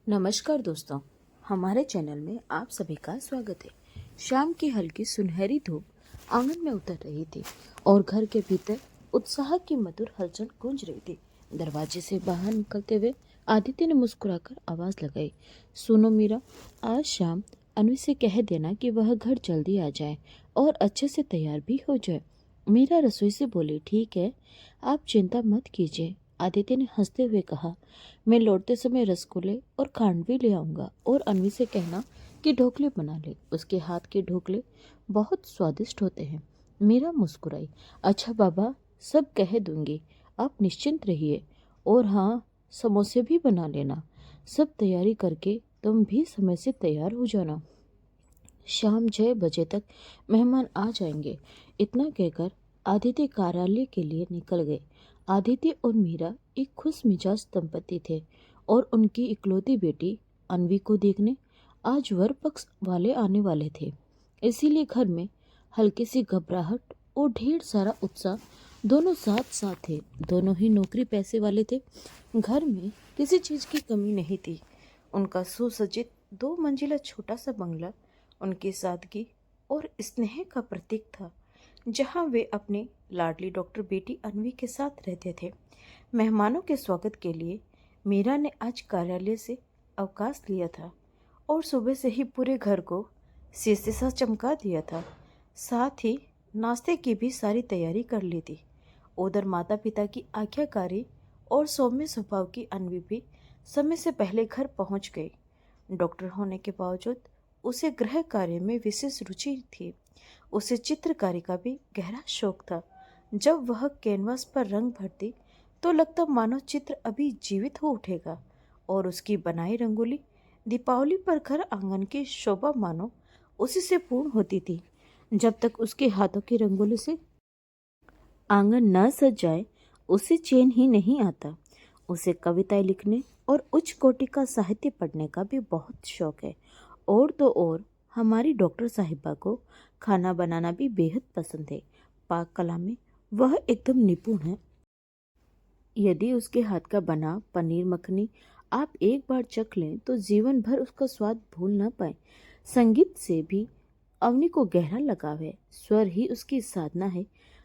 नमस्कार दोस्तों, हमारे चैनल में आप सभी का स्वागत है। शाम की हल्की सुनहरी धूप आंगन में उतर रही थी और घर के भीतर उत्साह की मधुर हलचल गूंज रही थी। दरवाजे से बाहर निकलते हुए आदित्य ने मुस्कुराकर आवाज लगाई, सुनो मीरा, आज शाम अनवी से कह देना कि वह घर जल्दी आ जाए और अच्छे से तैयार भी हो जाए। मीरा रसोई से बोली, ठीक है, आप चिंता मत कीजिए। आदित्य ने हंसते हुए कहा, मैं लौटते समय रसगुल्ले और खांडवी ले आऊंगा और अनवी से कहना कि ढोकले बना ले। उसके हाथ के ढोकले बहुत स्वादिष्ट होते हैं। मीरा मुस्कुराई, अच्छा बाबा, सब कह दूंगी, आप निश्चिंत रहिए। और हाँ, समोसे भी बना लेना। सब तैयारी करके तुम भी समय से तैयार हो जाना। शाम 6 बजे तक मेहमान आ जाएंगे। इतना कहकर आदित्य कार्यालय के लिए निकल गए। आदित्य और मीरा एक खुश मिजाज दंपति थे और उनकी इकलौती बेटी अनवी को देखने आज वर पक्ष वाले आने वाले थे। इसीलिए घर में हल्की सी घबराहट और ढेर सारा उत्साह दोनों साथ साथ थे। दोनों ही नौकरी पैसे वाले थे। घर में किसी चीज की कमी नहीं थी। उनका सुसज्जित 2 मंजिला छोटा सा बंगला उनकी सादगी और स्नेह का प्रतीक था, जहां वे अपनी लाडली डॉक्टर बेटी अनवी के साथ रहते थे। मेहमानों के स्वागत के लिए मीरा ने आज कार्यालय से अवकाश लिया था और सुबह से ही पूरे घर को शीशे सा चमका दिया था। साथ ही नाश्ते की भी सारी तैयारी कर ली थी। उधर माता पिता की आज्ञाकारी और सौम्य स्वभाव की अनवी भी समय से पहले घर पहुंच गई। डॉक्टर होने के बावजूद उसे गृह कार्य में विशेष रुचि थी। उसे चित्रकारी का भी गहरा शौक था। जब वह कैनवास पर रंग भरती तो लगता मानो चित्र अभी जीवित हो उठेगा और उसकी बनाई रंगोली दीपावली पर घर आंगन की शोभा मानो उसी से पूर्ण होती थी। जब तक उसके हाथों की रंगोली से आंगन न सज जाए उसे चैन ही नहीं आता। उसे कविताएं लिखने और उच्च कोटि का साहित्य पढ़ने का भी बहुत शौक है। और तो और हमारी डॉक्टर साहिबा को खाना बनाना भी बेहद पसंद है। पाक कला में वह एकदम निपुण है। यदि उसके हाथ का बना पनीर मखनी आप एक बार चख लें तो जीवन भर उसका स्वाद भूल ना पाए। संगीत से भी अवनी को गहरा लगाव है। स्वर ही उसकी साधना है।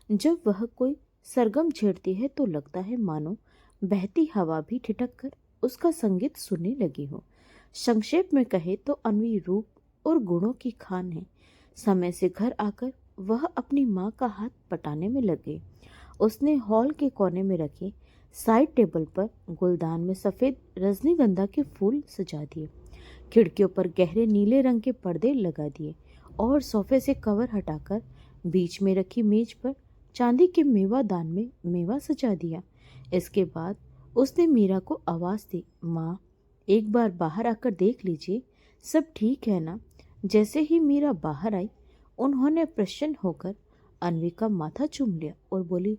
जब वह कोई सरगम छेड़ती है तो लगता है मानो बहती हवा भी ठिठक कर उसका संगीत सुनने लगी हो। संक्षेप में कहे तो अनवी रूप और गुणों की खान है। समय से घर आकर वह अपनी माँ का हाथ पटाने में लगे। उसने हॉल के कोने में रखे साइड टेबल पर गुलदान में सफेद रजनीगंधा के फूल सजा दिए। खिड़कियों पर गहरे नीले रंग के पर्दे लगा दिए और सोफे से कवर हटाकर बीच में रखी मेज पर चांदी के मेवा दान में मेवा सजा दिया। इसके बाद उसने मीरा को आवाज दी, माँ, एक बार बाहर आकर देख लीजिए, सब ठीक है ना। जैसे ही मीरा बाहर आई उन्होंने प्रसन्न होकर अनवी का माथा चूम लिया और बोली,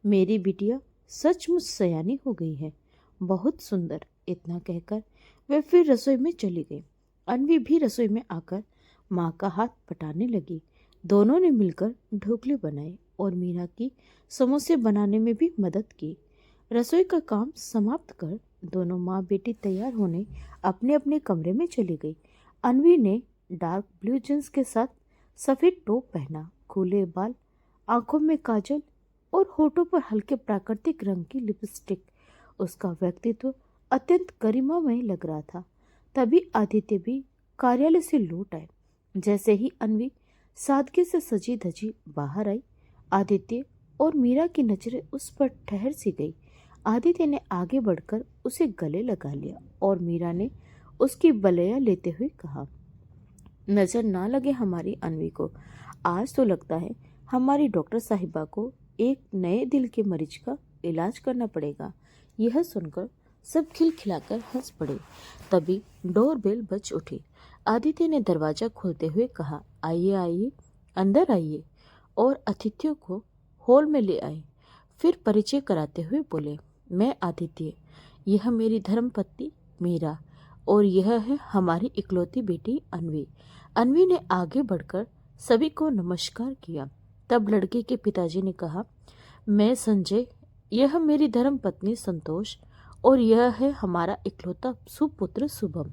मेरी बिटिया सचमुच सयानी हो गई है, बहुत सुंदर। इतना कहकर वे फिर रसोई में चली गई। अनवी भी रसोई में आकर माँ का हाथ पटाने लगी। दोनों ने मिलकर ढोकले बनाए और मीरा की समोसे बनाने में भी मदद की। रसोई का काम समाप्त कर दोनों माँ बेटी तैयार होने अपने अपने कमरे में चली गई। अनवी ने डार्क ब्लू जींस के साथ सफेद टॉप पहना, खुले बाल, आंखों में काजल और होठों पर हल्के प्राकृतिक रंग की लिपस्टिक। उसका व्यक्तित्व अत्यंत गरिमामय लग रहा था। तभी आदित्य भी कार्यालय से लौट आए। जैसे ही अनवी सादगी से सजी धजी बाहर आई, आदित्य और मीरा की नजरें उस पर ठहर सी गई। आदित्य ने आगे बढ़कर उसे गले लगा लिया और मीरा ने उसकी बलैया लेते हुए कहा, नजर ना लगे हमारी अनवी को। आज तो लगता है हमारी डॉक्टर साहिबा को एक नए दिल के मरीज का इलाज करना पड़ेगा। यह सुनकर सब खिलखिलाकर हंस पड़े। तभी डोरबेल बज उठी। आदित्य ने दरवाजा खोलते हुए कहा, आइए आइए, अंदर आइए, और अतिथियों को हॉल में ले आए। फिर परिचय कराते हुए बोले, मैं आदित्य, यह मेरी धर्मपत्नी मीरा और यह है हमारी इकलौती बेटी अनवी। अनवी ने आगे बढ़कर सभी को नमस्कार किया। तब लड़के के पिताजी ने कहा, मैं संजय, यह मेरी धर्मपत्नी संतोष और यह है हमारा इकलौता सुपुत्र शुभम।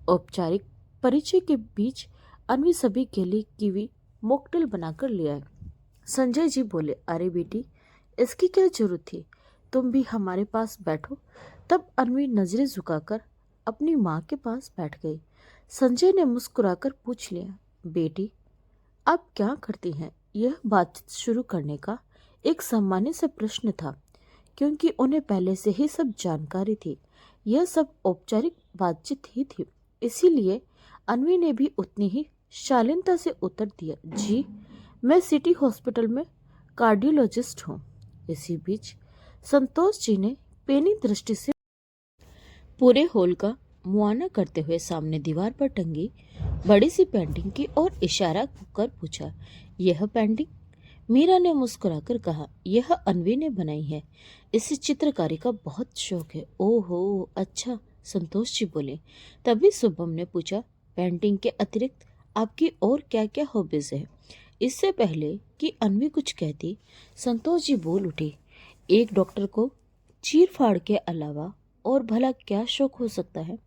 औपचारिक परिचय के बीच अन्वी सभी के लिए कीवी मॉकटेल बनाकर ले आए। संजय जी बोले, अरे बेटी, इसकी क्या जरूरत थी, तुम भी हमारे पास बैठो। तब अन्वी नजरें झुकाकर अपनी माँ के पास बैठ गई। संजय ने मुस्कुराकर पूछ लिया, बेटी आप क्या करती हैं? यह बातचीत शुरू करने का एक सामान्य सा प्रश्न था, क्योंकि उन्हें पहले से ही सब जानकारी थी। यह सब औपचारिक बातचीत ही थी, इसीलिए अन्वी ने भी उतनी ही शालीनता से उत्तर दिया, जी मैं सिटी हॉस्पिटल में कार्डियोलॉजिस्ट हूँ। इसी बीच संतोष जी ने पेनी दृष्टि से पूरे हॉल का मुआयना करते हुए सामने दीवार पर टंगी बड़ी सी पेंटिंग की ओर इशारा कर पूछा, यह पेंटिंग? मीरा ने मुस्कुराकर कहा, यह अन्वी ने बनाई है। इसे चित्रकारी का बहुत शौक है। ओहो अच्छा, संतोष जी बोले। तभी शुभम ने पूछा, पेंटिंग के अतिरिक्त आपकी और क्या क्या हॉबीज है? इससे पहले कि अन्वी कुछ कहती, संतोष जी बोल उठी, एक डॉक्टर को चीर फाड़ के अलावा और भला क्या शौक हो सकता है?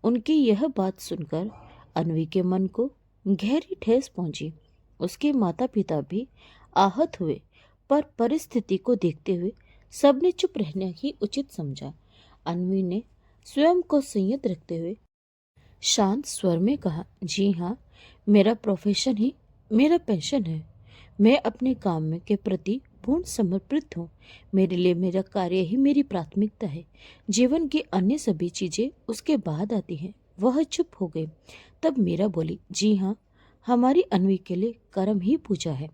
उनकी यह बात सुनकर अन्वी के मन को गहरी ठेस पहुंची। उसके माता पिता भी आहत हुए, पर परिस्थिति को देखते हुए सबने चुप रहना ही उचित समझा। अन्वी ने स्वयं को संयत रखते हुए शांत स्वर में कहा, जी हाँ, मेरा प्रोफेशन ही मेरा पैशन है। मैं अपने काम में के प्रति पूर्ण समर्पित हूँ। मेरे लिए मेरा कार्य ही मेरी प्राथमिकता है। जीवन की अन्य सभी चीजें उसके बाद आती हैं। वह चुप हो गई। तब मीरा बोली, जी हाँ, हमारी अन्वी के लिए कर्म ही पूजा है।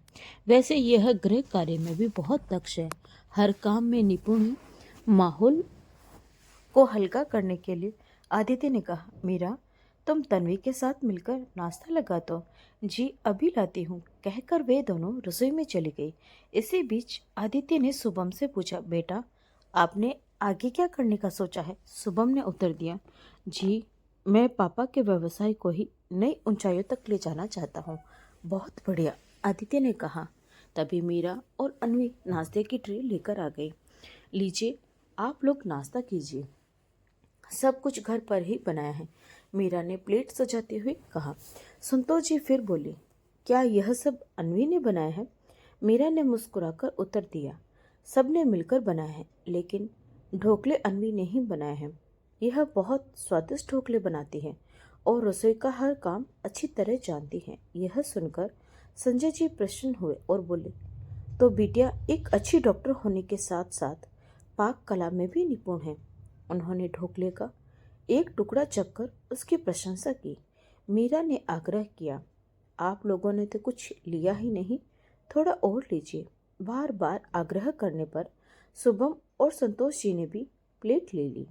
वैसे यह गृह कार्य में भी बहुत दक्ष है, हर काम में निपुण है। माहौल को हल्का करने के लिए आदित्य ने कहा, मीरा तुम तन्वी के साथ मिलकर नाश्ता लगा दो। जी अभी लाती हूँ, कहकर वे दोनों रसोई में चली गई। इसी बीच आदित्य ने शुभम से पूछा, बेटा आपने आगे क्या करने का सोचा है? शुभम ने उत्तर दिया, जी मैं पापा के व्यवसाय को ही नई ऊंचाइयों तक ले जाना चाहता हूँ। बहुत बढ़िया, आदित्य ने कहा। तभी मीरा और अन्वी नाश्ते की ट्रे लेकर आ गई। लीजिए आप लोग नाश्ता कीजिए, सब कुछ घर पर ही बनाया है, मीरा ने प्लेट सजाते हुए कहा। संतोष जी फिर बोले, क्या यह सब अन्वी ने बनाया है? मीरा ने मुस्कुराकर उत्तर दिया, सबने मिलकर बनाया है, लेकिन ढोकले अन्वी ने ही बनाए हैं। यह बहुत स्वादिष्ट ढोकले बनाती है और रसोई का हर काम अच्छी तरह जानती है। यह सुनकर संजय जी प्रसन्न हुए और बोले, तो बिटिया एक अच्छी डॉक्टर होने के साथ साथ पाक कला में भी निपुण है। उन्होंने ढोकले का एक टुकड़ा चखकर उसकी प्रशंसा की। मीरा ने आग्रह किया, आप लोगों ने तो कुछ लिया ही नहीं, थोड़ा और लीजिए। बार बार आग्रह करने पर शुभम और संतोष जी ने भी प्लेट ले ली।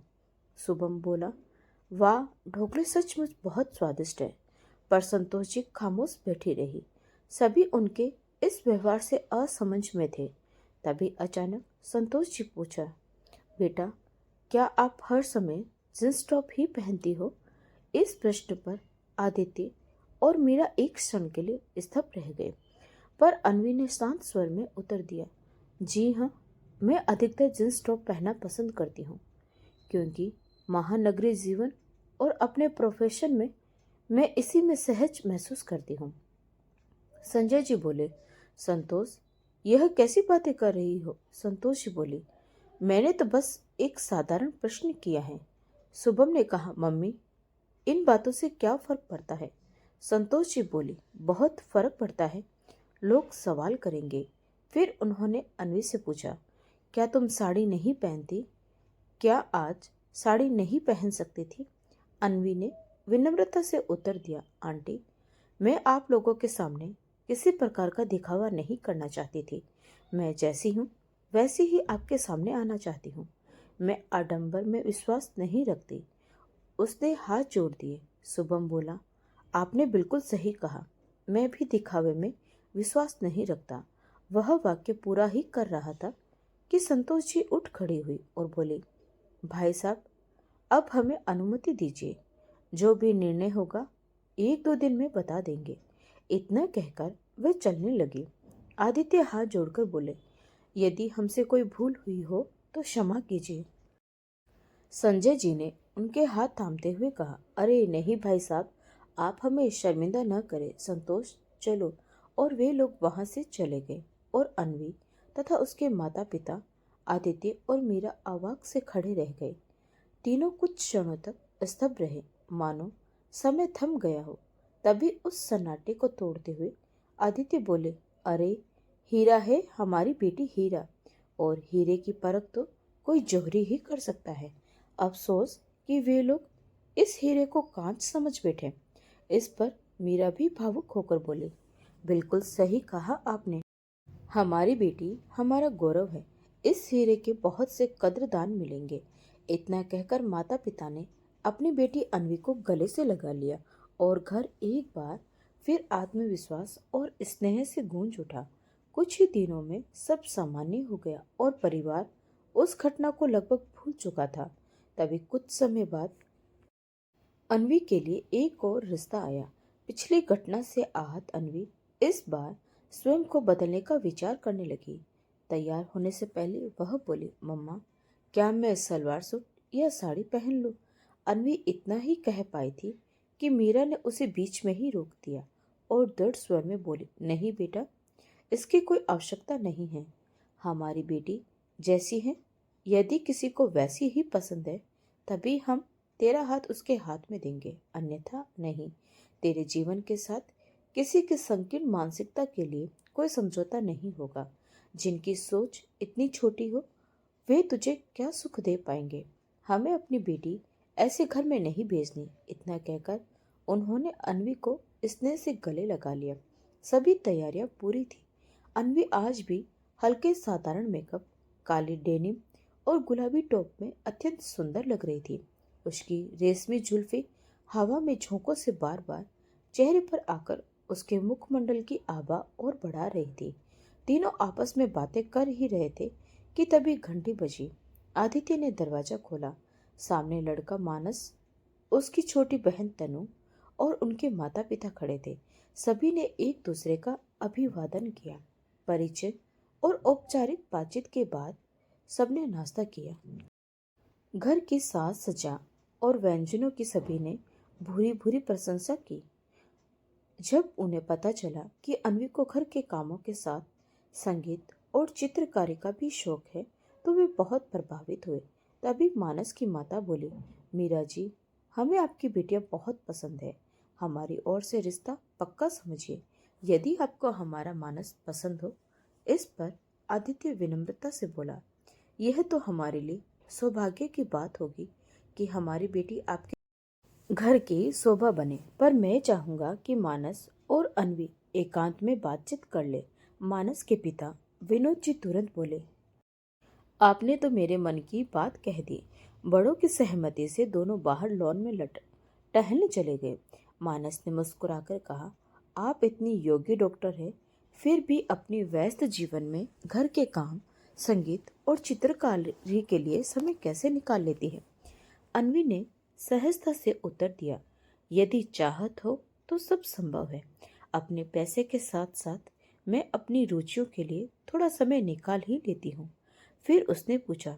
शुभम बोला, वाह ढोकले सचमुच बहुत स्वादिष्ट है। पर संतोष जी खामोश बैठी रही। सभी उनके इस व्यवहार से असमंज में थे। तभी अचानक संतोष जी पूछा, बेटा क्या आप हर समय जींस टॉप ही पहनती हो? इस प्रश्न पर आदित्य और मीरा एक क्षण के लिए स्तब्ध रह गए, पर अन्वी ने शांत स्वर में उत्तर दिया, जी हाँ, मैं अधिकतर जींस टॉप पहनना पसंद करती हूँ, क्योंकि महानगरीय जीवन और अपने प्रोफेशन में मैं इसी में सहज महसूस करती हूँ। संजय जी बोले, संतोष यह कैसी बातें कर रही हो? संतोष जी बोली, मैंने तो बस एक साधारण प्रश्न किया है। शुभम ने कहा, मम्मी इन बातों से क्या फर्क पड़ता है? संतोष जी बोली, बहुत फर्क पड़ता है, लोग सवाल करेंगे। फिर उन्होंने अन्वी से पूछा, क्या तुम साड़ी नहीं पहनती? क्या आज साड़ी नहीं पहन सकती थी? अन्वी ने विनम्रता से उत्तर दिया, आंटी मैं आप लोगों के सामने किसी प्रकार का दिखावा नहीं करना चाहती थी। मैं जैसी हूँ वैसे ही आपके सामने आना चाहती हूँ। मैं आडंबर में विश्वास नहीं रखती। उसने हाथ जोड़ दिए। शुभम बोला, आपने बिल्कुल सही कहा, मैं भी दिखावे में विश्वास नहीं रखता। वह वाक्य पूरा ही कर रहा था कि संतोष जी उठ खड़ी हुई और बोली, भाई साहब अब हमें अनुमति दीजिए, जो भी निर्णय होगा 1-2 दिन में बता देंगे। इतना कहकर वह चलने लगी। आदित्य हाथ जोड़कर बोले, यदि हमसे कोई भूल हुई हो तो क्षमा कीजिए। संजय जी ने उनके हाथ थामते हुए कहा, अरे नहीं भाई साहब, आप हमें शर्मिंदा न करें। संतोष, चलो। और वे लोग वहां से चले गए और अन्वी तथा उसके माता पिता आदित्य और मीरा अवाक से खड़े रह गए। तीनों कुछ क्षणों तक स्तब्ध रहे, मानो समय थम गया हो। तभी उस सन्नाटे को तोड़ते हुए आदित्य बोले, अरे हीरा है, हमारी बेटी हीरा। और हीरे की परख तो कोई जोहरी ही कर सकता है। अफसोस कि वे लोग इस हीरे को कांच समझ बैठे। इस पर मीरा भी भावुक होकर बोली, बिल्कुल सही कहा आपने। हमारी बेटी हमारा गौरव है। इस हीरे के बहुत से कद्रदान मिलेंगे। इतना कहकर माता पिता ने अपनी बेटी अन्वी को गले से लगा लिया और घर एक बार फिर आत्मविश्वास और स्नेह से गूंज उठा। कुछ ही दिनों में सब सामान्य हो गया और परिवार उस घटना को लगभग भूल चुका था। तभी कुछ समय बाद अन्वी के लिए एक और रिश्ता आया। पिछली घटना से आहत अन्वी इस बार स्वयं को बदलने का विचार करने लगी। तैयार होने से पहले वह बोली, मम्मा, क्या मैं सलवार सूट या साड़ी पहन लूं? अन्वी इतना ही कह पाई थी कि मीरा ने उसे बीच में ही रोक दिया और दृढ़ स्वर में बोली, नहीं बेटा, इसकी कोई आवश्यकता नहीं है। हमारी बेटी जैसी है, यदि किसी को वैसी ही पसंद है तभी हम तेरा हाथ उसके हाथ में देंगे, अन्यथा नहीं। तेरे जीवन के साथ किसी की संकीर्ण मानसिकता के लिए कोई समझौता नहीं होगा। जिनकी सोच इतनी छोटी हो वे तुझे क्या सुख दे पाएंगे। हमें अपनी बेटी ऐसे घर में नहीं भेजनी। इतना कहकर उन्होंने अन्वी को स्नेह से गले लगा लिया। सभी तैयारियां पूरी थी। अन्वी आज भी हल्के साधारण मेकअप, काली डेनिम और गुलाबी टॉप में अत्यंत सुंदर लग रही थी। उसकी रेशमी जुल्फी हवा में झोंकों से बार बार चेहरे पर आकर उसके मुखमंडल की आभा और बढ़ा रही थी। तीनों आपस में बातें कर ही रहे थे कि तभी घंटी बजी। आदित्य ने दरवाजा खोला। सामने लड़का मानस, उसकी छोटी बहन तनु और उनके माता पिता खड़े थे। सभी ने एक दूसरे का अभिवादन किया। परिचय और औपचारिक बातचीत के बाद सबने नाश्ता किया। घर की साज सज्जा और व्यंजनों की सभी ने भूरी भूरी प्रशंसा की। जब उन्हें पता चला कि अन्वी को घर के कामों के साथ संगीत और चित्रकारी का भी शौक है तो वे बहुत प्रभावित हुए। तभी मानस की माता बोली, मीरा जी, हमें आपकी बेटियां बहुत पसंद है। हमारी ओर से रिश्ता पक्का समझिए। यदि आपको हमारा मानस पसंद हो। इस पर आदित्य विनम्रता से बोला, यह तो हमारे लिए सौभाग्य की बात होगी कि हमारी बेटी आपके घर की शोभा बने, पर मैं चाहूंगा कि मानस और अन्वी एकांत में बातचीत कर ले। मानस के पिता विनोद जी तुरंत बोले, आपने तो मेरे मन की बात कह दी। बड़ों की सहमति से दोनों बाहर लॉन में टहलने चले गए। मानस ने मुस्कुराकर कहा, आप इतनी योग्य डॉक्टर हैं, फिर भी अपनी व्यस्त जीवन में घर के काम, संगीत और चित्रकारी के लिए समय कैसे निकाल लेती है? अन्वी ने सहजता से उत्तर दिया, यदि चाहत हो तो सब संभव है। अपने पैसे के साथ साथ मैं अपनी रुचियों के लिए थोड़ा समय निकाल ही लेती हूँ। फिर उसने पूछा,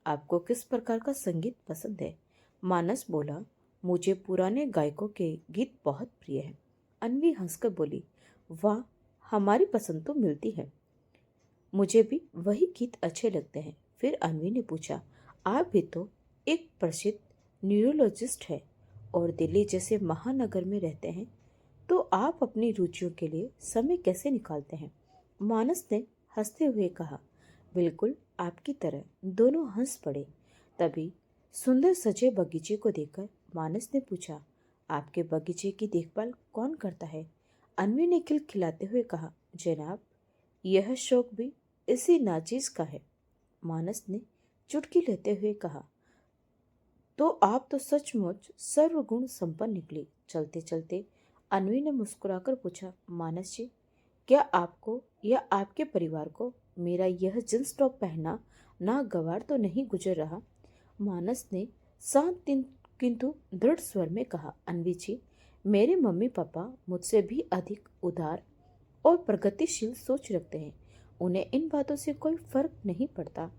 आपको किस प्रकार का संगीत पसंद है? मानस बोला, मुझे पुराने गायकों के गीत बहुत प्रिय हैं। अन्वी हंसकर बोली, वाह, हमारी पसंद तो मिलती है। मुझे भी वही गीत अच्छे लगते हैं। फिर अन्वी ने पूछा, आप भी तो एक प्रसिद्ध न्यूरोलॉजिस्ट है और दिल्ली जैसे महानगर में रहते हैं, तो आप अपनी रुचियों के लिए समय कैसे निकालते हैं? मानस ने हंसते हुए कहा, बिल्कुल आपकी तरह। दोनों हंस पड़े। तभी सुंदर सजे बगीचे को देखकर मानस ने पूछा, आपके बगीचे की देखभाल कौन करता है? अन्वी ने खिलखिलाते हुए कहा, जनाब, यह शौक भी इसी नाचीज का है। मानस ने चुटकी लेते हुए कहा, तो आप तो सचमुच सर्वगुण संपन्न निकली। चलते चलते अन्वी ने मुस्कुराकर पूछा, मानस जी, क्या आपको या आपके परिवार को मेरा यह जींस टॉप पहनना नागवार तो नहीं गुजर रहा? मानस ने शांत किंतु दृढ़ स्वर में कहा, अन्वी जी, मेरे मम्मी पापा मुझसे भी अधिक उदार और प्रगतिशील सोच रखते हैं। उन्हें इन बातों से कोई फर्क नहीं पड़ता।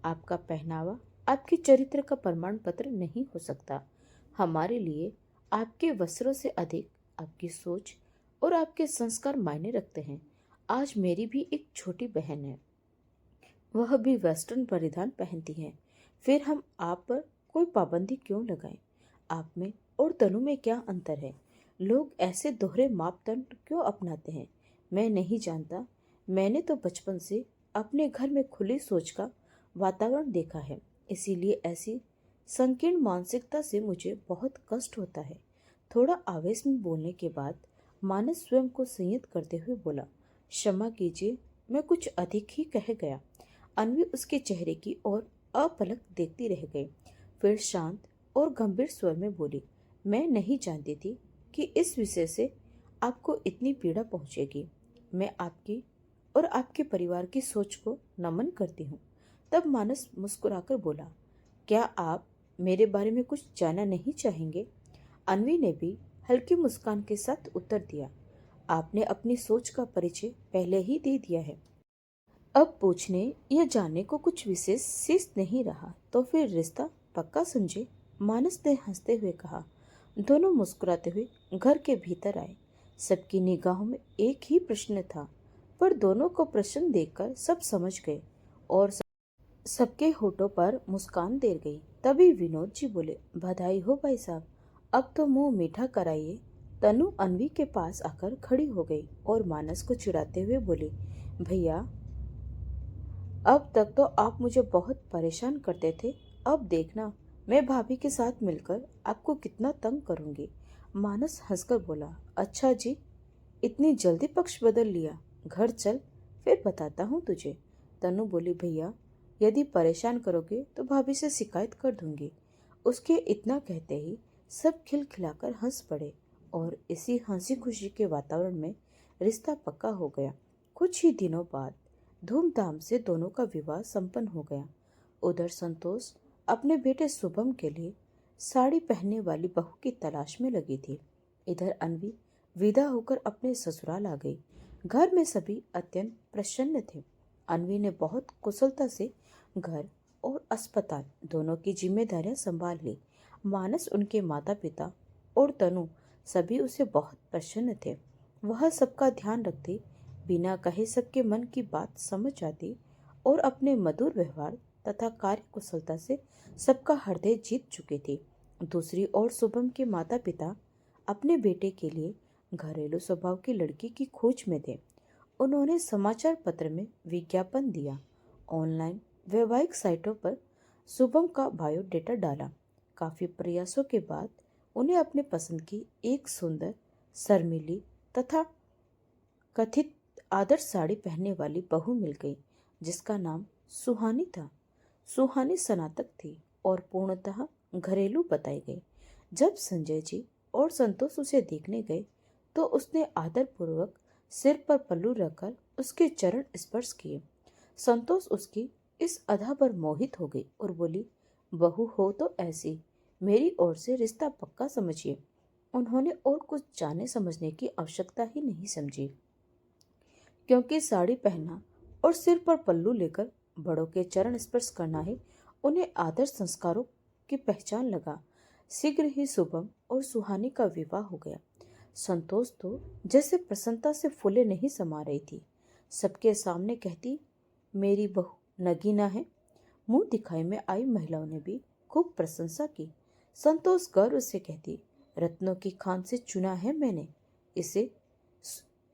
आपका पहनावा आपके चरित्र का प्रमाण पत्र नहीं हो सकता। हमारे लिए आपके वस्त्रों से अधिक आपकी सोच और आपके संस्कार मायने रखते हैं। आज मेरी भी एक छोटी बहन है, वह भी वेस्टर्न परिधान पहनती है। फिर हम आप पर कोई पाबंदी क्यों लगाएं? आप में और तनु में क्या अंतर है? लोग ऐसे दोहरे मापदंड क्यों अपनाते हैं? मैं नहीं जानता। मैंने तो बचपन से अपने घर में खुली सोच का वातावरण देखा है, इसीलिए ऐसी संकीर्ण मानसिकता से मुझे बहुत कष्ट होता है। थोड़ा आवेश में बोलने के बाद मानस स्वयं को संयत करते हुए बोला, क्षमा कीजिए, मैं कुछ अधिक ही कह गया। अन्वी उसके चेहरे की ओर अपलक देखती रह गई। फिर शांत और गंभीर स्वर में बोली, मैं नहीं जानती थी कि इस विषय से आपको इतनी पीड़ा पहुंचेगी। मैं आपकी और आपके परिवार की सोच को नमन करती हूँ। तब मानस मुस्कुराकर बोला, क्या आप मेरे बारे में कुछ जानना नहीं चाहेंगे? अन्वी ने भी हल्की मुस्कान के साथ उत्तर दिया, आपने अपनी सोच का परिचय पहले ही दे दिया है। अब पूछने या जानने को कुछ विशेष शेष नहीं रहा, तो फिर रिश्ता पक्का समझे। मानस ने हंसते हुए कहा। दोनों मुस्कुराते हुए घर के भीतर आए। सबकी निगाहों में एक ही प्रश्न था, पर दोनों को प्रश्न देखकर सब समझ गए और सबके होठों पर मुस्कान देर गई। तभी विनोद जी बोले, बधाई हो भाई साहब, अब तो मुंह मीठा कराइए। तनु अन्वी के पास आकर खड़ी हो गई और मानस को चिढ़ाते हुए बोली, भैया, अब तक तो आप मुझे बहुत परेशान करते थे, अब देखना मैं भाभी के साथ मिलकर आपको कितना तंग करूंगी। मानस हंसकर बोला, अच्छा जी, इतनी जल्दी पक्ष बदल लिया। घर चल, फिर बताता हूँ तुझे। तनु बोली, भैया, यदि परेशान करोगे तो भाभी से शिकायत कर दूंगी। उसके इतना कहते ही सब खिलखिलाकर हंस पड़े और इसी हंसी खुशी के वातावरण में रिश्ता पक्का हो गया। कुछ ही दिनों बाद धूमधाम से दोनों का विवाह संपन्न हो गया। उधर संतोष अपने बेटे शुभम के लिए साड़ी पहनने वाली बहू की तलाश में लगी थी। इधर अन्वी विदा होकर अपने ससुराल आ गई। घर में सभी अत्यंत प्रसन्न थे। अन्वी ने बहुत कुशलता से घर और अस्पताल दोनों की जिम्मेदारियां संभाल ली। मानस, उनके माता पिता और तनु सभी उसे बहुत प्रसन्न थे। वह सबका ध्यान रखती, बिना कहे सबके मन की बात समझ जाती और अपने मधुर व्यवहार तथा कार्य कुशलता से सबका हृदय जीत चुकी थी। दूसरी ओर शुभम के माता पिता अपने बेटे के लिए घरेलू स्वभाव की लड़की की खोज में थे। उन्होंने समाचार पत्र में विज्ञापन दिया, ऑनलाइन वैवाहिक साइटों पर शुभम का बायोडेटा डाला। काफी प्रयासों के बाद उन्हें अपने पसंद की एक सुंदर, शर्मीली तथा कथित आदर्श साड़ी पहनने वाली बहू मिल गई, जिसका नाम सुहानी था। सुहानी स्नातक थी और पूर्णतः घरेलू बताई गई। जब संजय जी और संतोष उसे देखने गए तो उसने आदरपूर्वक सिर पर पल्लू रखकर उसके चरण स्पर्श किए। संतोष उसकी इस अदा पर मोहित हो गई और बोली, बहू हो तो ऐसी, मेरी ओर से रिश्ता पक्का समझिए। उन्होंने और कुछ जाने समझने की आवश्यकता ही नहीं समझी, क्योंकि साड़ी पहनना और सिर पर पल्लू लेकर बड़ों के चरण स्पर्श करना ही उन्हें आदर्श संस्कारों की पहचान लगा। शीघ्र ही शुभम और सुहानी का विवाह हो गया। संतोष तो जैसे प्रसन्नता से फूले नहीं समा रही थी। सबके सामने कहती, मेरी बहू नगीना है। मुंह दिखाई में आई महिलाओं ने भी खूब प्रशंसा की। संतोष गर्व से कहती, रत्नों की खान से चुना है मैंने इसे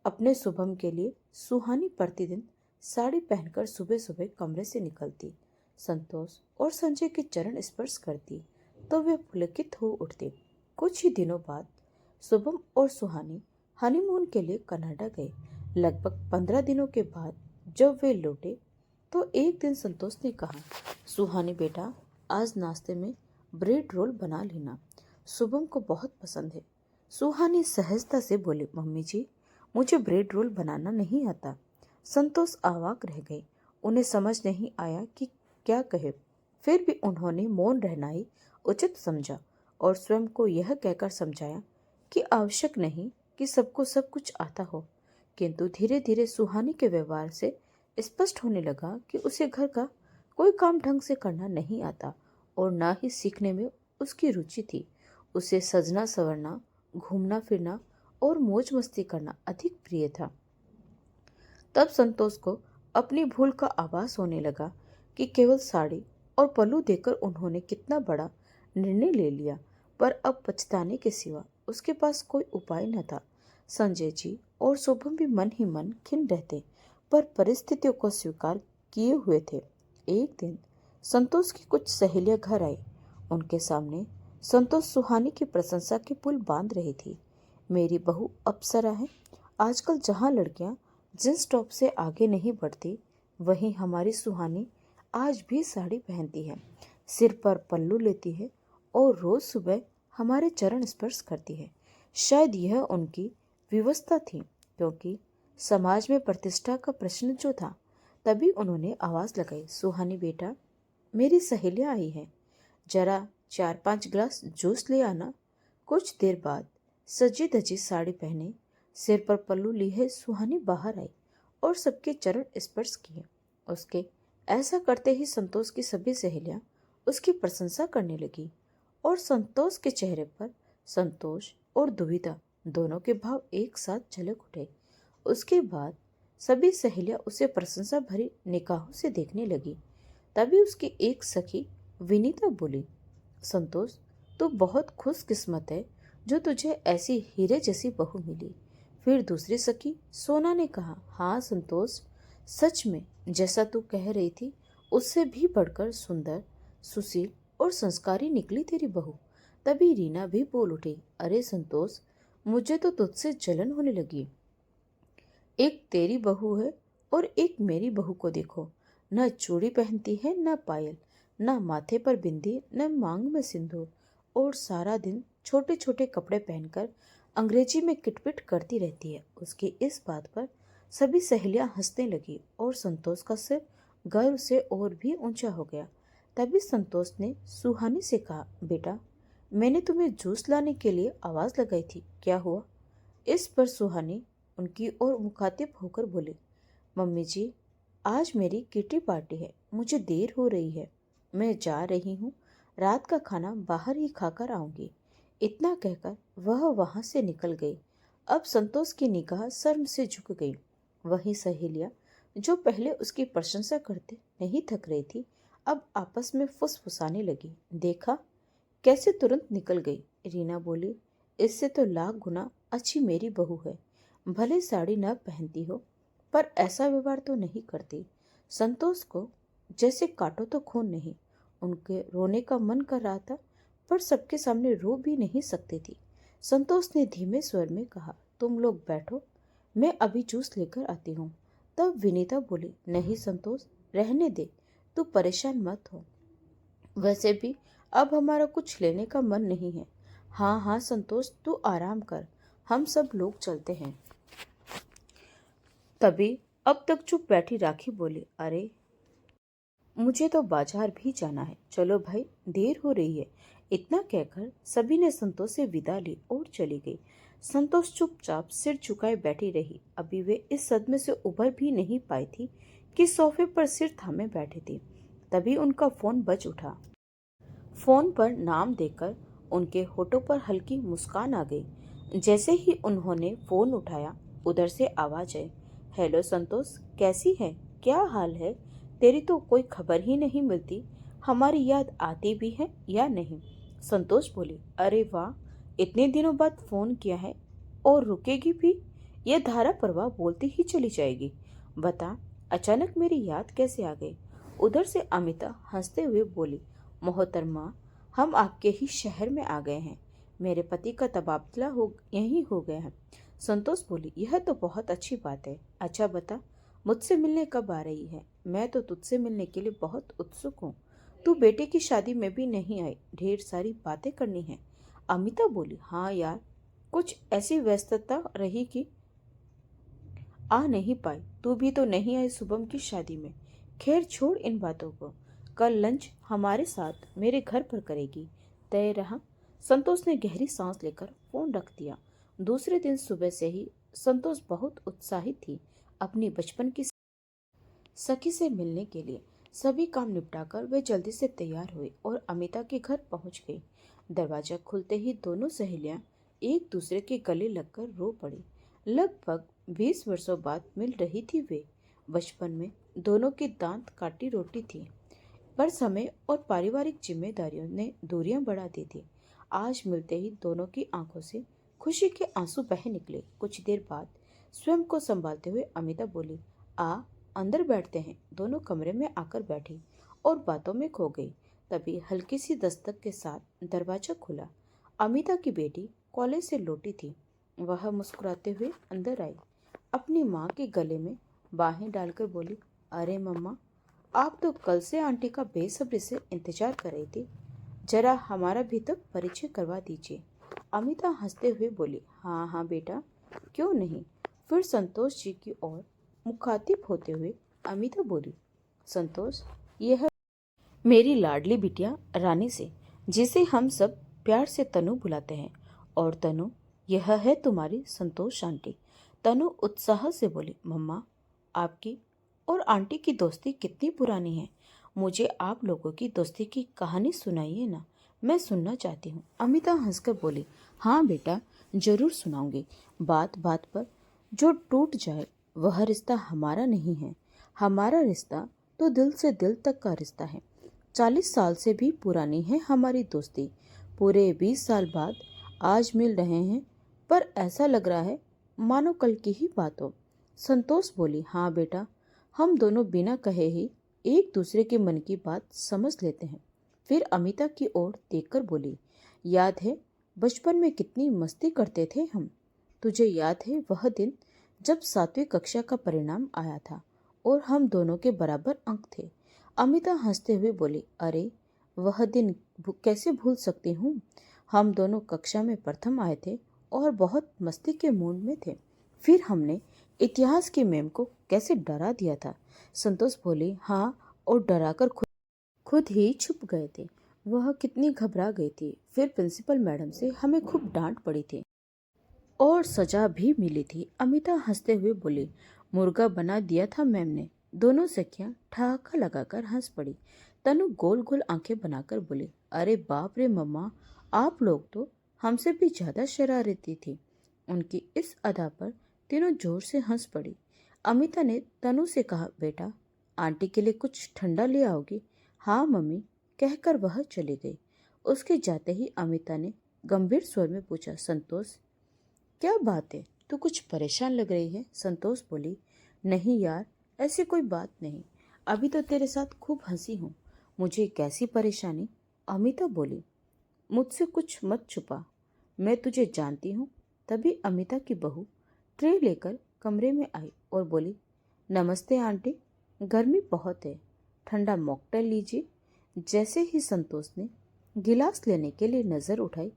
अपने शुभम के लिए। सुहानी प्रतिदिन साड़ी पहनकर सुबह सुबह कमरे से निकलती, संतोष और संजय के चरण स्पर्श करती तो वे पुलकित हो उठते। कुछ ही दिनों बाद शुभम और सुहानी हनीमून के लिए कनाडा गए। लगभग 15 दिनों के बाद जब वे लौटे तो एक दिन संतोष ने कहा, सुहानी बेटा, आज नाश्ते में ब्रेड रोल बना लेना, शुभम को बहुत पसंद है। सुहानी सहजता से बोली, मम्मी जी, मुझे ब्रेड रोल बनाना नहीं आता। संतोष अवाक रह गए। उन्हें समझ नहीं आया कि क्या कहे। फिर भी उन्होंने मौन रहना ही उचित समझा और स्वयं को यह कहकर समझाया कि आवश्यक नहीं कि सबको सब कुछ आता हो। किंतु धीरे धीरे सुहानी के व्यवहार से स्पष्ट होने लगा कि उसे घर का कोई काम ढंग से करना नहीं आता और ना ही सीखने में उसकी रुचि थी। उसे सजना संवरना, घूमना फिरना और मौज मस्ती करना अधिक प्रिय था। तब संतोष को अपनी भूल का आभास होने लगा कि केवल साड़ी और पल्लू देकर उन्होंने कितना बड़ा निर्णय ले लिया, पर अब पछताने के सिवा उसके पास कोई उपाय न था। संजय जी और शुभम भी मन ही मन खिन्न रहते, पर परिस्थितियों को स्वीकार किए हुए थे। एक दिन संतोष की कुछ सहेलियां घर आई। उनके सामने संतोष सुहानी की प्रशंसा के पुल बांध रही थी। मेरी बहू अप्सरा है। आजकल जहाँ लड़कियां जींस टॉप से आगे नहीं बढ़ती, वहीं हमारी सुहानी आज भी साड़ी पहनती है, सिर पर पल्लू लेती है और रोज सुबह हमारे चरण स्पर्श करती है। शायद यह उनकी विवशता थी, क्योंकि समाज में प्रतिष्ठा का प्रश्न जो था। तभी उन्होंने आवाज लगाई, सुहानी बेटा, मेरी सहेलियां आई हैं, जरा 4-5 गिलास जूस ले आना। कुछ देर बाद सजी धजी साड़ी पहने, सिर पर पल्लू लिए सुहानी बाहर आई और सबके चरण स्पर्श किए। उसके ऐसा करते ही संतोष की सभी सहेलियां उसकी प्रशंसा करने लगी और संतोष के चेहरे पर संतोष और दुविधा दोनों के भाव एक साथ झलक उठे। उसके बाद सभी सहेलियां उसे प्रशंसा भरी निगाहों से देखने लगी। तभी उसकी एक सखी विनीता बोली, संतोष, तू बहुत खुशकिस्मत है जो तुझे ऐसी हीरे जैसी बहू मिली। फिर दूसरी सखी सोना ने कहा, हाँ संतोष, सच में जैसा तू कह रही थी उससे भी बढ़कर सुंदर, सुशील और संस्कारी निकली तेरी बहू। तभी रीना भी बोल उठी, अरे संतोष, मुझे तो तुझसे जलन होने लगी। एक तेरी बहू है और एक मेरी बहू को देखो, न चूड़ी पहनती है, न पायल, न माथे पर बिंदी, न मांग में सिंदूर, और सारा दिन छोटे छोटे कपड़े पहनकर अंग्रेजी में किटपिट करती रहती है। उसकी इस बात पर सभी सहेलियां हंसने लगी और संतोष का सिर गर्व से और भी ऊंचा हो गया। तभी संतोष ने सुहानी से कहा, बेटा, मैंने तुम्हें जूस लाने के लिए आवाज लगाई थी, क्या हुआ? इस पर सुहानी उनकी ओर मुखातिब होकर बोले, मम्मी जी, आज मेरी किटी पार्टी है, मुझे देर हो रही है, मैं जा रही हूँ, रात का खाना बाहर ही खाकर आऊंगी। इतना कहकर वह वहां से निकल गई। अब संतोष की निगाह शर्म से झुक गई। वही सहेलियां जो पहले उसकी प्रशंसा करते नहीं थक रही थी, अब आपस में फुसफुसाने लगी, देखा कैसे तुरंत निकल गई। रीना बोली, इससे तो लाख गुना अच्छी मेरी बहू है, भले साड़ी न पहनती हो पर ऐसा व्यवहार तो नहीं करती। संतोष को जैसे काटो तो खून नहीं। उनके रोने का मन कर रहा था, पर सबके सामने रो भी नहीं सकती थी। संतोष ने धीमे स्वर में कहा, तुम लोग बैठो, मैं अभी जूस लेकर आती हूँ। तब विनीता बोली, नहीं संतोष, रहने दे, तू परेशान मत हो, वैसे भी अब हमारा कुछ लेने का मन नहीं है। हाँ हाँ संतोष, तू आराम कर, हम सब लोग चलते हैं। तभी अब तक चुप बैठी राखी बोली, अरे मुझे तो बाजार भी जाना है, चलो भाई, देर हो रही है। इतना कहकर सभी ने संतोष से विदा ली और चली गई। संतोष चुपचाप सिर झुकाए बैठी रही। अभी वे इस सदमे से उभर भी नहीं पाई थी कि सोफे पर सिर थामे बैठी थी। तभी उनका फोन बज उठा। फोन पर नाम देखकर उनके होठों पर हल्की मुस्कान आ गई। जैसे ही उन्होंने फोन उठाया, उधर से आवाज आई, हेलो संतोष, कैसी है, क्या हाल है, तेरी तो कोई खबर ही नहीं मिलती, हमारी याद आती भी है या नहीं? संतोष बोली, अरे वाह, इतने दिनों बाद फोन किया है और रुकेगी भी? यह धारा प्रवाह बोलती ही चली जाएगी। बता, अचानक मेरी याद कैसे आ गई? उधर से अमिता हंसते हुए बोली, मोहतरमा, हम आपके ही शहर में आ गए हैं, मेरे पति का तबादला यहीं हो गया है। संतोष बोली, यह तो बहुत अच्छी बात है। अच्छा बता, मुझसे मिलने कब आ रही है? मैं तो तुझसे मिलने के लिए बहुत उत्सुक हूँ। तू बेटे की शादी में भी नहीं आई, ढेर सारी बातें करनी है। अमिता बोली, हाँ यार, कुछ ऐसी व्यस्तता रही कि आ नहीं पाई। तू भी तो नहीं आई शुभम की शादी में। खैर छोड़ इन बातों को, कल लंच हमारे साथ मेरे घर पर करेगी, तय रहा। संतोष ने गहरी सांस लेकर फोन रख दिया। दूसरे दिन सुबह से ही संतोष बहुत उत्साहित थी अपनी बचपन की सखी से मिलने के लिए। सभी काम निपटाकर वे जल्दी से तैयार हुए और अमिता के घर पहुंच गई। दरवाजा खुलते ही दोनों सहेलियां एक दूसरे के गले लगकर रो पड़ी। लगभग 20 वर्षों बाद मिल रही थी वे। बचपन में दोनों की दांत काटी रोटी थी, पर समय और पारिवारिक जिम्मेदारियों ने दूरियां बढ़ा दी थी। आज मिलते ही दोनों की आंखों से खुशी के आंसू बह निकले। कुछ देर बाद स्वयं को संभालते हुए अमिता बोली, आ अंदर बैठते हैं। दोनों कमरे में आकर बैठी और बातों में खो गई। तभी हल्की सी दस्तक के साथ दरवाजा खुला। अमिता की बेटी कॉलेज से लौटी थी। वह मुस्कुराते हुए अंदर आई, अपनी माँ के गले में बाहें डालकर बोली, अरे मम्मा, आप तो कल से आंटी का बेसब्री से इंतजार कर रही थी। जरा हमारा भी तो परिचय करवा दीजिए। अमिता हंसते हुए बोली, हाँ हाँ बेटा, क्यों नहीं। फिर संतोष जी की ओर मुखातिब होते हुए अमिता बोली, संतोष, यह मेरी लाडली बिटिया रानी से, जिसे हम सब प्यार से तनु बुलाते हैं। और तनु, यह है तुम्हारी संतोष आंटी। तनु उत्साह से बोली, मम्मा, आपकी और आंटी की दोस्ती कितनी पुरानी है। मुझे आप लोगों की दोस्ती की कहानी सुनाइए ना, मैं सुनना चाहती हूँ। अमिता हंसकर बोली, हाँ बेटा, जरूर सुनाऊंगी। बात बात पर जो टूट जाए वह रिश्ता हमारा नहीं है। हमारा रिश्ता तो दिल से दिल तक का रिश्ता है। 40 साल से भी पुरानी है हमारी दोस्ती। पूरे 20 साल बाद आज मिल रहे हैं, पर ऐसा लग रहा है मानो कल की ही बात हो। संतोष बोली, हाँ बेटा, हम दोनों बिना कहे ही एक दूसरे के मन की बात समझ लेते हैं। फिर अमिता की ओर देखकर बोली, याद है बचपन में कितनी मस्ती करते थे हम। तुझे याद है वह दिन जब 7वीं कक्षा का परिणाम आया था और हम दोनों के बराबर अंक थे। अमिता हंसते हुए बोली, अरे वह दिन कैसे भूल सकती हूँ। हम दोनों कक्षा में प्रथम आए थे और बहुत मस्ती के मूड में थे। फिर हमने इतिहास की मैम को कैसे डरा दिया था। संतोष बोली, हाँ, और डराकर खुद ही छुप गए थे। वह कितनी घबरा गई थी। फिर प्रिंसिपल मैडम से हमें खूब डांट पड़ी थी और सजा भी मिली थी। अमिता हंसते हुए बोली, मुर्गा बना दिया था मैम ने। दोनों सखियां ठहाका लगाकर हंस पड़ी। तनु गोल गोल आंखें बनाकर बोली, अरे बाप रे मम्मा, आप लोग तो हमसे भी ज्यादा शरारती थी। उनकी इस अदा पर तीनों जोर से हंस पड़ी। अमिता ने तनु से कहा, बेटा, आंटी के लिए कुछ ठंडा ले आओगी। हाँ मम्मी, कहकर वह चली गई। उसके जाते ही अमिता ने गंभीर स्वर में पूछा, संतोष, क्या बात है, तू कुछ परेशान लग रही है। संतोष बोली, नहीं यार, ऐसी कोई बात नहीं। अभी तो तेरे साथ खूब हंसी हूँ, मुझे कैसी परेशानी। अमिता बोली, मुझसे कुछ मत छुपा, मैं तुझे जानती हूँ। तभी अमिता की बहू ट्रे लेकर कमरे में आई और बोली, नमस्ते आंटी, गर्मी बहुत है, ठंडा मॉकटेल लीजिए। जैसे ही संतोष ने गिलास लेने के लिए नजर उठाई,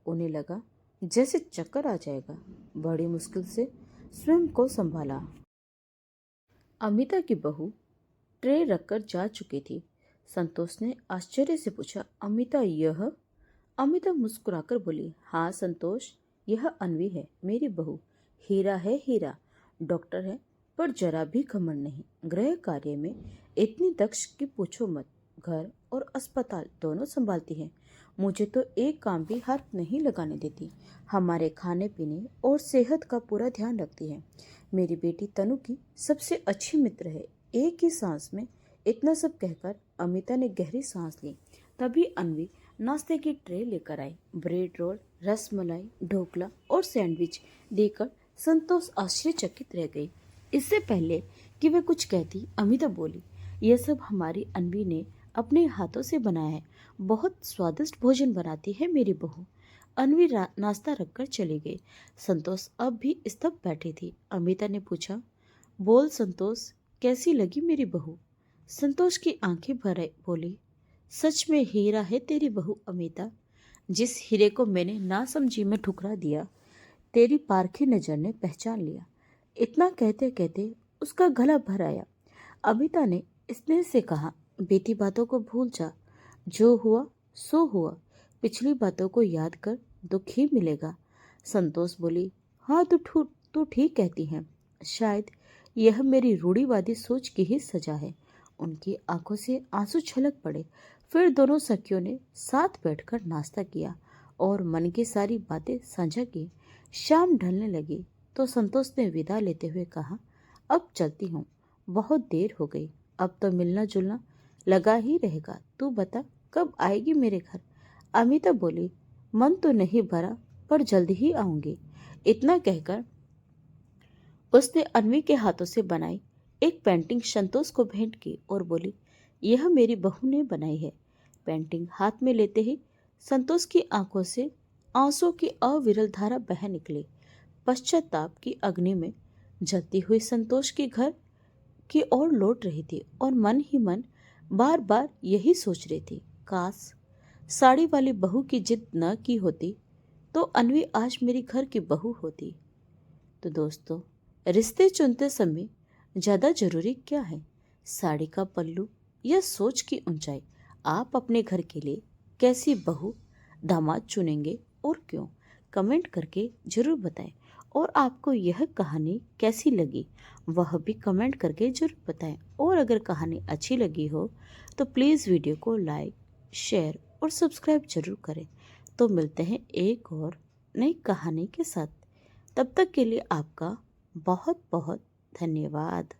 उन्हें लगा जैसे चक्कर आ जाएगा। बड़ी मुश्किल से स्वयं को संभाला। अमिता की बहू ट्रे रखकर जा चुकी थी। संतोष ने आश्चर्य से पूछा, अमिता, यह? अमिता मुस्कुराकर बोली, हाँ संतोष, यह अन्वी है, मेरी बहू। हीरा है, हीरा। डॉक्टर है, पर जरा भी घमंड नहीं। गृह कार्य में इतनी दक्ष कि पूछो मत। घर और अस्पताल दोनों संभालती है। मुझे तो एक काम भी हाथ नहीं लगाने देती। हमारे खाने पीने और सेहत का पूरा ध्यान रखती है। मेरी बेटी तनु की सबसे अच्छी मित्र है। एक ही सांस में इतना सब कहकर अमिता ने गहरी सांस ली। तभी अन्वी नाश्ते की ट्रे लेकर आई। ब्रेड रोल, रस मलाई, ढोकला और सैंडविच देकर संतोष आश्चर्यचकित रह गई। इससे पहले कि वे कुछ कहती, अमिता बोली, यह सब हमारी अन्वी ने अपने हाथों से बनाया है। बहुत स्वादिष्ट भोजन बनाती है मेरी बहू। अन्वी नाश्ता रखकर चली गई। संतोष अब भी स्तब्ध बैठी थी। अमिता ने पूछा, बोल संतोष, कैसी लगी मेरी बहू। संतोष की आंखें भर आई, बोली, सच में हीरा है तेरी बहू अमिता। जिस हीरे को मैंने नासमझी में ठुकरा दिया, तेरी पारखी नजर ने पहचान लिया। इतना कहते कहते उसका गला भर आया। अमिता ने स्नेह से कहा, बीती बातों को भूल जा, जो हुआ सो हुआ। पिछली बातों को याद कर दुख ही मिलेगा। संतोष बोली, हाँ तू ठीक कहती है। शायद यह मेरी रूढ़िवादी सोच की ही सजा है। उनकी आंखों से आंसू छलक पड़े। फिर दोनों सखियों ने साथ बैठकर नाश्ता किया और मन की सारी बातें साझा की। शाम ढलने लगी तो संतोष ने विदा लेते हुए कहा, अब चलती हूँ, बहुत देर हो गई। अब तो मिलना जुलना लगा ही रहेगा। तू बता कब आएगी मेरे घर? अमिता बोली, मन तो नहीं भरा पर जल्द ही आऊंगी। इतना कहकर उसने अन्वी के हाथों से बनाई एक पेंटिंग संतोष को भेंट की और बोली, यह मेरी बहू ने बनाई है। पेंटिंग हाथ में लेते ही संतोष की आंखों से आंसू की अविरल धारा बह निकली। पश्चाताप की अग्नि में जलती हुई संतोष के घर की ओर लौट रही थी और मन ही मन बार बार यही सोच रही थी, काश साड़ी वाली बहू की जिद न की होती तो अन्वी आज मेरी घर की बहू होती। तो दोस्तों, रिश्ते चुनते समय ज़्यादा जरूरी क्या है, साड़ी का पल्लू या सोच की ऊंचाई? आप अपने घर के लिए कैसी बहू दामाद चुनेंगे और क्यों? कमेंट करके जरूर बताएं। और आपको यह कहानी कैसी लगी वह भी कमेंट करके जरूर बताएं। और अगर कहानी अच्छी लगी हो तो प्लीज़ वीडियो को लाइक, शेयर और सब्सक्राइब जरूर करें। तो मिलते हैं एक और नई कहानी के साथ। तब तक के लिए आपका बहुत बहुत धन्यवाद।